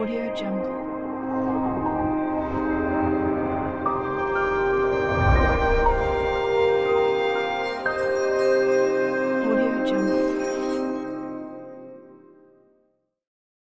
Audio Jungle. Audio Jungle.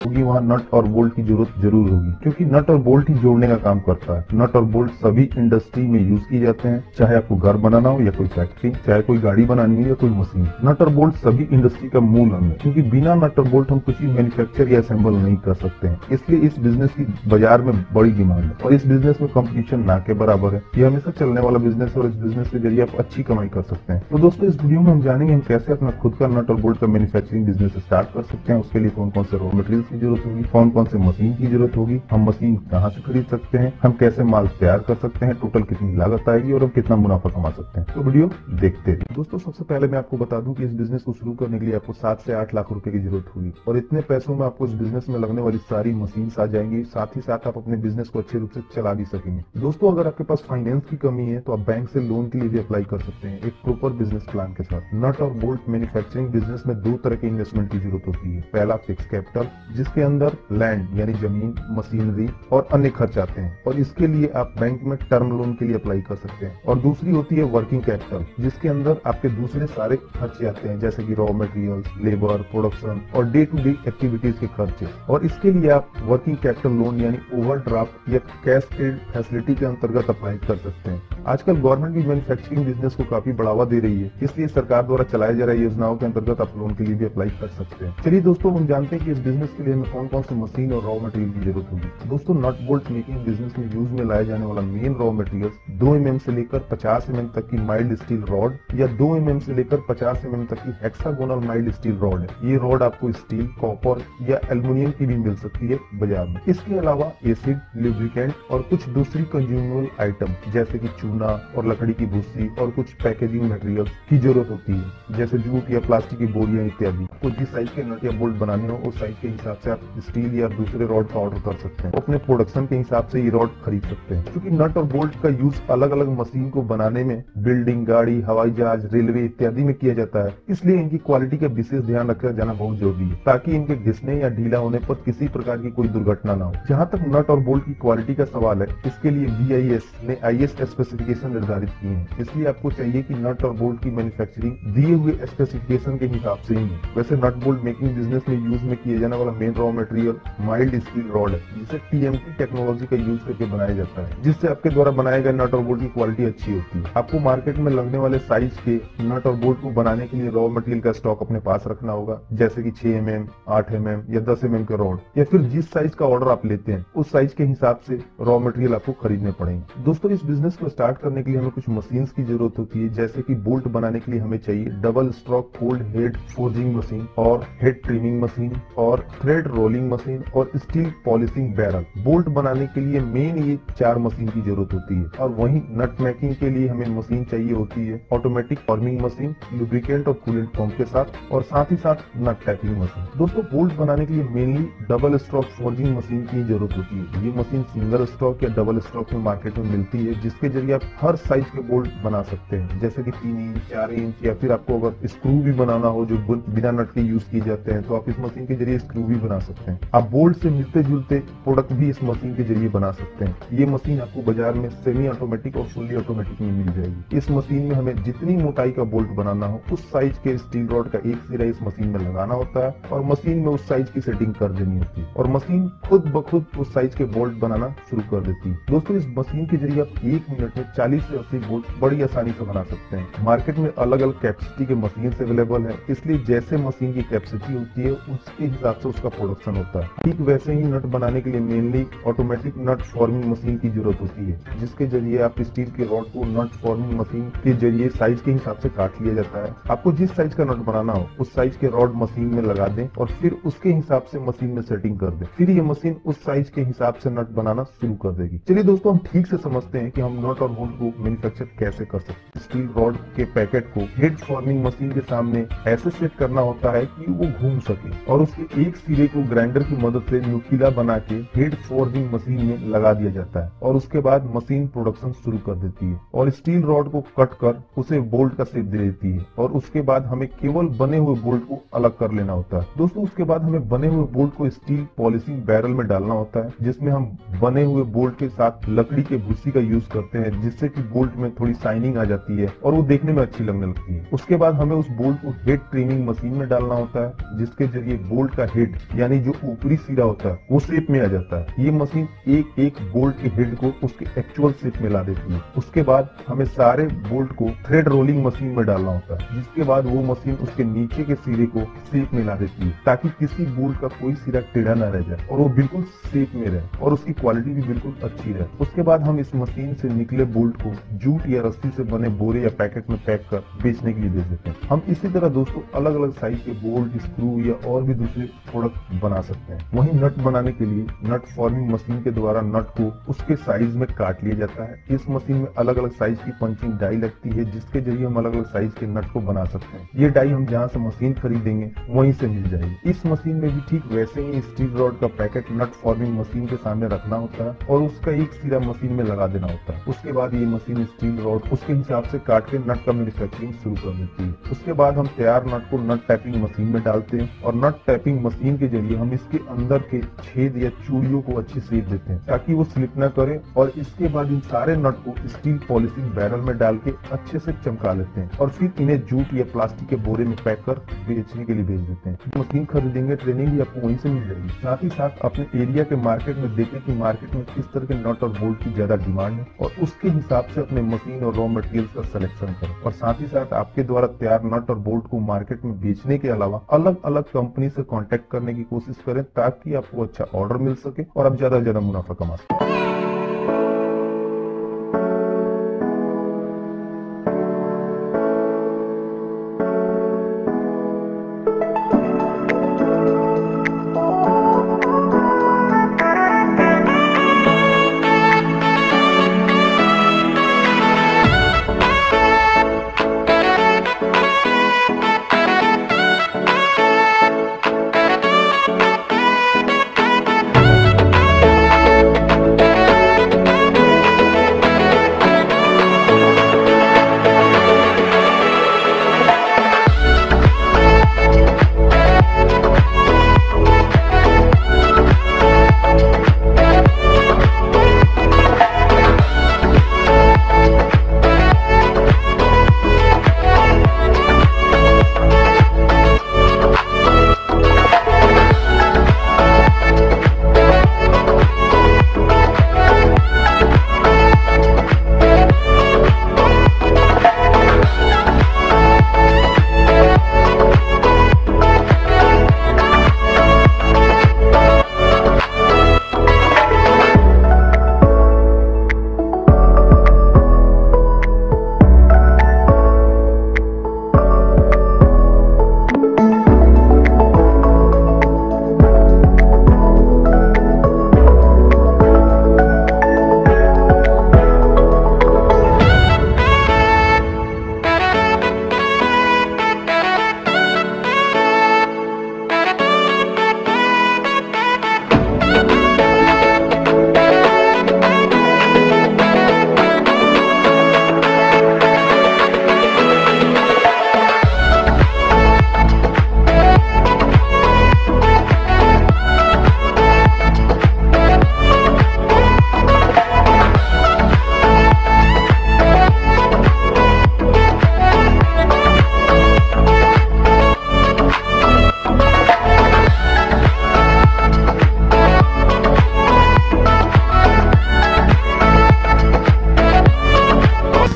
होगी वहाँ नट और बोल्ट की जरूरत जरूर होगी, क्योंकि नट और बोल्ट ही जोड़ने का काम करता है। नट और बोल्ट सभी इंडस्ट्री में यूज किए जाते हैं, चाहे आपको घर बनाना हो या कोई फैक्ट्री, चाहे कोई गाड़ी बनानी हो या कोई मशीन। नट और बोल्ट सभी इंडस्ट्री का मूल अंग है, क्योंकि बिना नट और बोल्ट हम कुछ भी मैन्युफैक्चर या असेंबल नहीं कर सकते हैं। इसलिए इस बिजनेस की बाजार में बड़ी डिमांड है और इस बिजनेस में कंपटीशन ना के बराबर है। ये हमेशा चलने वाला बिजनेस है और इस बिजनेस के जरिए आप अच्छी कमाई कर सकते हैं। तो दोस्तों, इस वीडियो में हम जानेंगे हम कैसे अपना खुद का नट और बोल्ट का मैन्युफैक्चरिंग बिजनेस स्टार्ट कर सकते हैं। उसके लिए कौन कौन से रॉ मटेरियल की जरूरत होगी, कौन कौन से मशीन की जरूरत होगी, हम मशीन कहाँ से खरीद सकते हैं, हम कैसे माल तैयार कर सकते हैं, टोटल कितनी लागत आएगी और हम कितना मुनाफा कमा सकते हैं। तो वीडियो देखते हैं। दोस्तों, सबसे पहले मैं आपको बता दूं कि इस बिजनेस को शुरू करने के लिए आपको 7 से 8 लाख रुपए की जरूरत होगी और इतने पैसों में आपको इस बिजनेस में लगने वाली सारी मशीन आ जाएंगी। साथ ही साथ आप अपने बिजनेस को अच्छे रूप से चला भी सकेंगे। दोस्तों, अगर आपके पास फाइनेंस की कमी है तो आप बैंक से लोन के लिए भी अप्लाई कर सकते हैं, एक प्रॉपर बिजनेस प्लान के साथ। नट और बोल्ट मैन्युफैक्चरिंग बिजनेस में 2 तरह के इन्वेस्टमेंट की जरूरत होती है। पहला फिक्स कैपिटल, जिसके अंदर लैंड यानी जमीन, मशीनरी और अन्य खर्च आते हैं और इसके लिए आप बैंक में टर्म लोन के लिए अप्लाई कर सकते हैं। और दूसरी होती है वर्किंग कैपिटल, जिसके अंदर आपके दूसरे सारे खर्चे आते हैं, जैसे कि रॉ मटेरियल्स, लेबर, प्रोडक्शन और डे टू डे एक्टिविटीज के खर्चे। और इसके लिए आप वर्किंग कैपिटल लोन यानी ओवरड्राफ्ट या कैश क्रेडिट फैसिलिटी के अंतर्गत अप्लाई कर सकते हैं। आजकल गवर्नमेंट भी मैन्युफैक्चरिंग बिजनेस को काफी बढ़ावा दे रही है, इसलिए सरकार द्वारा चलाए जा रही योजनाओं के अंतर्गत आप लोन के लिए भी अप्लाई कर सकते हैं। चलिए दोस्तों, हम जानते हैं कि इस बिजनेस के लिए हमें कौन कौन सी मशीन और रॉ मटेरियल की जरूरत होगी। दोस्तों, नट बोल्ट मेकिंग बिजनेस में यूज में लाया जाने वाला मेन रॉ मटेरियल 2 mm से लेकर 50 mm तक की माइल्ड स्टील रॉड या 2 mm से लेकर 50 mm तक की हेक्सागोनल माइल्ड स्टील रॉड है। ये रॉड आपको स्टील, कॉपर या एल्युमिनियम की भी मिल सकती है बाजार में। इसके अलावा एसिड, लुब्रिकेंट और कुछ दूसरी कंज्यूमेबल आइटम जैसे कि चूना और लकड़ी की भूसी और कुछ पैकेजिंग मटेरियल की जरूरत होती है, जैसे जूट या प्लास्टिक की बोरियां इत्यादि। आपको जिस साइज के नट या बोल्ट बनाने हो उस साइज के हिसाब से आप स्टील या दूसरे रॉड का ऑर्डर कर सकते हैं। अपने प्रोडक्शन के हिसाब से ये रॉड खरीद सकते हैं। क्योंकि नट और बोल्ट का यूज अलग अलग मशीन को बनाने में बिल्डिंग, गाड़ी, हवाई जहाज, रेलवे इत्यादि में किया जाता है, इसलिए इनकी क्वालिटी का विशेष ध्यान रखा जाना बहुत जरूरी है, ताकि इनके घिसने या ढीला होने पर किसी प्रकार की कोई दुर्घटना ना हो। जहाँ तक नट और बोल्ट की क्वालिटी का सवाल है, इसके लिए BIS ने IS स्पेसिफिकेशन निर्धारित किए हैं, इसलिए आपको चाहिए कि नट और बोल्ट की मैन्युफैक्चरिंग दिए हुए स्पेसिफिकेशन के हिसाब से ही है। वैसे नट बोल्ट मेकिंग बिजनेस में यूज में किए जाने वाला main raw material mild steel rod है, जिसे TMT टेक्नोलॉजी का यूज करके बनाया जाता है, जिससे आपके द्वारा बनाए गए नट और बोल्ट की क्वालिटी अच्छी होती है। आपको मार्केट में लगने वाले साइज के नट और बोल्ट को बनाने के लिए रॉ मटेरियल का स्टॉक अपने पास रखना होगा, जैसे कि 6 mm, 8 mm या 10 mm के रॉड, या फिर जिस साइज का ऑर्डर आप लेते हैं उस साइज के हिसाब से रॉ मटेरियल आपको खरीदने पड़ेंगे। दोस्तों, इस बिजनेस को स्टार्ट करने के लिए हमें कुछ मशीन्स की जरूरत होती है, जैसे कि बोल्ट बनाने के लिए हमें चाहिए double stroke cold head forging machine और हेड ट्रिमिंग मशीन और थ्रेड रोलिंग मशीन और स्टील पॉलिशिंग बैरल। बोल्ट बनाने के लिए मेन ये 4 मशीन की जरूरत होती है। और वहीं नट मेकिंग के लिए हमें मशीन चाहिए होती है ऑटोमेटिक फॉर्मिंग मशीन, लुब्रिकेंट और कूलेंट पंप के साथ, और साथ ही साथ नट टैपिंग मशीन। दोस्तों, बोल्ट बनाने के लिए mainly double stroke forging machine की जरूरत होती है। ये मशीन सिंगल स्ट्रोक या डबल स्ट्रोक में मार्केट में मिलती है, जिसके जरिए आप हर साइज के बोल्ट बना सकते हैं, जैसे कि 3 इंच, 4 इंच, या फिर आपको अगर स्क्रू भी बनाना हो जो बिना नट के यूज किए जाते हैं, तो आप इस मशीन के जरिए स्क्रू भी बना सकते हैं। आप बोल्ट से मिलते जुलते प्रोडक्ट भी इस मशीन के जरिए बना सकते हैं। ये मशीन आपको बाजार में सेमी ऑटोमेटिक और फुल्ली ऑटोमेटिक में मिल जाएगी। इस मशीन में हमें जितनी मोटाई का बोल्ट बनाना हो उस साइज के स्टील रॉड का एक सिरा इस मशीन में लगाना होता है और मशीन में उस साइज की सेटिंग कर देनी होती है और मशीन खुद ब खुद उस साइज के बोल्ट बनाना शुरू कर देती है। दोस्तों, इस मशीन के जरिए आप 1 मिनट में 40 से 80 बोल्ट बड़ी आसानी से बना सकते हैं। मार्केट में अलग अलग कैपेसिटी के मशीन अवेलेबल है, इसलिए जैसे मशीन की कैपेसिटी होती है उसके हिसाब से उसका प्रोडक्शन होता है। ठीक वैसे ही नट बनाने के लिए मेनली ऑटोमेटिक नट फॉर्मिंग मशीन की जरूरत होती है, जिसके जरिए आप स्टील के रॉड को नट फॉर्मिंग मशीन के जरिए साइज के हिसाब से काट लिया जाता है। आपको जिस साइज का नट बनाना हो उस साइज के रॉड मशीन में लगा दें और फिर उसके हिसाब से मशीन में सेटिंग कर दें, फिर ये मशीन उस साइज के हिसाब से नट बनाना शुरू कर देगी। चलिए दोस्तों, हम ठीक से समझते हैं कि हम नट और बोल्ट को मैन्युफैक्चर कैसे कर सकते हैं। स्टील रॉड के पैकेट को हेड फॉर्मिंग मशीन के सामने ऐसे सेट करना होता है कि वो घूम सके और उसके एक सिरे को ग्राइंडर की मदद से नुकीला बना के हेड फॉर्मिंग मशीन में लगा दिया जाता है और उसके बाद मशीन प्रोडक्शन शुरू कर देती है और स्टील रॉड को कट कर उसे बोल्ट का शेप दे देती है और उसके बाद हमें केवल बने हुए बोल्ट को अलग कर लेना होता है। दोस्तों उसके बाद हमें बने हुए बोल्ट को स्टील पॉलिशिंग बैरल में डालना होता है, जिसमें हम बने हुए बोल्ट के साथ लकड़ी के भूसी का यूज करते हैं, जिससे कि बोल्ट में थोड़ी शाइनिंग आ जाती है और वो देखने में अच्छी लगने लगती है। उसके बाद हमें उस बोल्ट को हेड ट्रिमिंग मशीन में डालना होता है, जिसके जरिए बोल्ट का हेड यानी जो ऊपरी सिरा होता है वो शेप में आ जाता है। ये मशीन एक एक बोल्ट के हेड को उसके एक्चुअल शेप में ला देती है। उसके बाद हमें सारे बोल्ट को थ्रेड रोलिंग मशीन में डालना होता है, जिसके बाद वो मशीन उसके नीचे के सिरे को शेप में ला देती है ताकि किसी बोल्ट का कोई सिरा टेढ़ा ना रह जाए और वो बिल्कुल शेप में रहे और उसकी क्वालिटी भी बिल्कुल अच्छी रहे। उसके बाद हम इस मशीन से निकले बोल्ट को जूट या रस्सी से बने बोरे या पैकेट में पैक कर बेचने के लिए भेज देते हैं। हम इसी तरह दोस्तों अलग अलग साइज के बोल्ट, स्क्रू या और भी दूसरे प्रोडक्ट बना सकते हैं। वहीं नट बनाने के लिए नट फॉर्मिंग मशीन के द्वारा नट को उसके साइज में काट लिया जाता है। इस मशीन में अलग अलग साइज की पंचिंग डाई लगती है, जिसके जरिए हम अलग अलग साइज के नट को बना सकते हैं। ये डाई हम जहाँ से मशीन खरीदेंगे वहीं से मिल जाएगी। इस मशीन में भी ठीक वैसे ही स्टील रॉड का पैकेट नट फॉर्मिंग मशीन के सामने रखना होता है और उसका एक सिरा मशीन में लगा देना होता है। उसके बाद ये मशीन स्टील रॉड उसके हिसाब से काट के नट का मैन्युफैक्चरिंग शुरू कर देती है। उसके बाद हम तैयार नट को नट टैपिंग मशीन में डालते हैं और नट टैपिंग मशीन के जरिए हम इसके अंदर के छेद या चूड़ियों को अच्छी शेप देते हैं ताकि वो स्लिप न करे और इसके बाद इन सारे नट को स्टील पॉलिशिंग बैरल में डाल के अच्छे से चमका लेते हैं और फिर इन्हें जूट या प्लास्टिक के बोरे में पैक कर बेचने के लिए भेज देते हैं। मशीन खरीदेंगे, ट्रेनिंग भी आपको वहीं से मिल जाएगी। साथ ही साथ अपने एरिया के मार्केट में देखें कि मार्केट में किस तरह के नट और बोल्ट की ज्यादा डिमांड है और उसके हिसाब से अपने मशीन और रॉ मटेरियल का सिलेक्शन करें। और साथ ही साथ आपके द्वारा तैयार नट और बोल्ट को मार्केट में बेचने के अलावा अलग अलग कंपनी से कॉन्टेक्ट करने की कोशिश करें ताकि आपको अच्छा ऑर्डर मिल सके और आप ज्यादा से ज्यादा मुनाफा कमा सकें।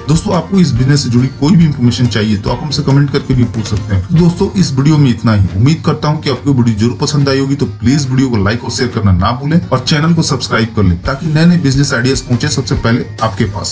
दोस्तों आपको इस बिजनेस से जुड़ी कोई भी इंफॉर्मेशन चाहिए तो आप हमसे कमेंट करके भी पूछ सकते हैं। तो दोस्तों इस वीडियो में इतना ही। उम्मीद करता हूं कि आपको वीडियो जरूर पसंद आई होगी, तो प्लीज वीडियो को लाइक और शेयर करना ना भूलें और चैनल को सब्सक्राइब कर लें ताकि नए नए बिजनेस आइडियाज पहुंचे सबसे पहले आपके पास।